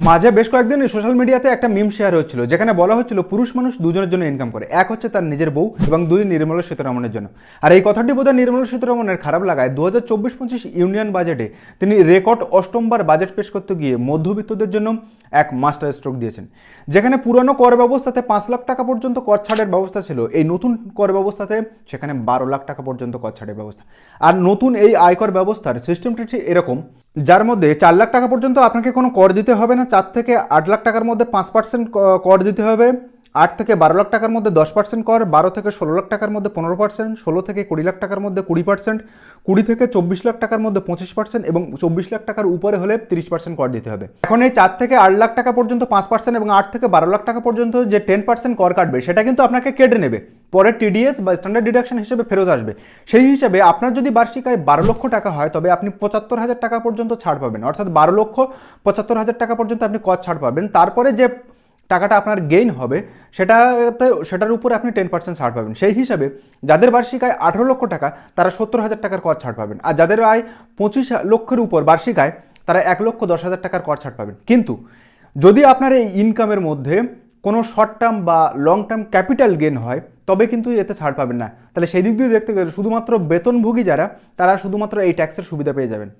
মাঝে বেশ কয়েকদিন সোশ্যাল মিডিয়াতে একটা মিম শেয়ার হচ্ছিল, যেখানে বলা হচ্ছিল পুরুষ মানুষ দুজনের জন্য ইনকাম করে, এক হচ্ছে তার নিজের বউ এবং দুই নির্মলা সীতারামনের জন্য। আর এই কথাটি বোধহয় নির্মলা সীতারামনের খারাপ লাগায় 2024-25 ইউনিয়ন বাজেটে তিনি রেকর্ড অষ্টমবার বাজেট পেশ করতে গিয়ে মধ্যবিত্তদের জন্য এক মাস্টার স্ট্রোক দিয়েছেন। যেখানে পুরনো কর ব্যবস্থাতে 5 লাখ টাকা পর্যন্ত কর ছাড়ের ব্যবস্থা ছিল, এই নতুন কর ব্যবস্থাতে সেখানে 12 লাখ টাকা পর্যন্ত কর ছাড়ের ব্যবস্থা। আর নতুন এই আয়কর ব্যবস্থার সিস্টেমটি ঠিক এরকম, যার মধ্যে 4 লাখ টাকা পর্যন্ত আপনাকে কোনো কর দিতে হবে না, 4 থেকে 8 লাখ টাকার মধ্যে 5% কর দিতে হবে, 8 থেকে 12 লাখ টাকার মধ্যে 10% কর, 12 থেকে 16 লাখ টাকার মধ্যে 15%, 16 থেকে 20 লাখ টাকার মধ্যে 20%, 20 থেকে 24 লাখ টাকার মধ্যে 25% এবং 24 লাখ টাকার উপরে হলে 30% কর দিতে হবে। এখন এই 4 থেকে 8 লাখ টাকা পর্যন্ত 5% এবং 8 থেকে 12 লাখ টাকা পর্যন্ত যে 10% কর কাটবে সেটা কিন্তু আপনাকে কেটে নেবে, পরে টিডিএস বা স্ট্যান্ডার্ড ডিডাকশন হিসেবে ফেরত আসবে। সেই হিসাবে আপনার যদি বার্ষিক আয় 12 লক্ষ টাকা হয় তবে আপনি 75,000 টাকা পর্যন্ত ছাড় পাবেন, অর্থাৎ 12,75,000 টাকা পর্যন্ত আপনি কর ছাড় পাবেন। তারপরে যে টাকাটা আপনার গেইন হবে সেটার উপরে আপনি 10% ছাড় পাবেন। সেই হিসাবে যাদের বার্ষিক আয় 18 লক্ষ টাকা তারা 70,000 টাকার কর ছাড় পাবেন, আর যাদের আয় 25 লক্ষের উপর বার্ষিক আয় তারা 1,10,000 টাকার কর ছাড় পাবেন। কিন্তু যদি আপনার এই ইনকামের মধ্যে কোনো শর্ট টার্ম বা লং টার্ম ক্যাপিটাল গেন হয় তবে কিন্তু এতে ছাড় পাবেন না। তাহলে সেই দিক দিয়ে দেখতে গেলে শুধুমাত্র বেতনভোগী যারা, তারা শুধুমাত্র এই ট্যাক্সের সুবিধা পেয়ে যাবেন।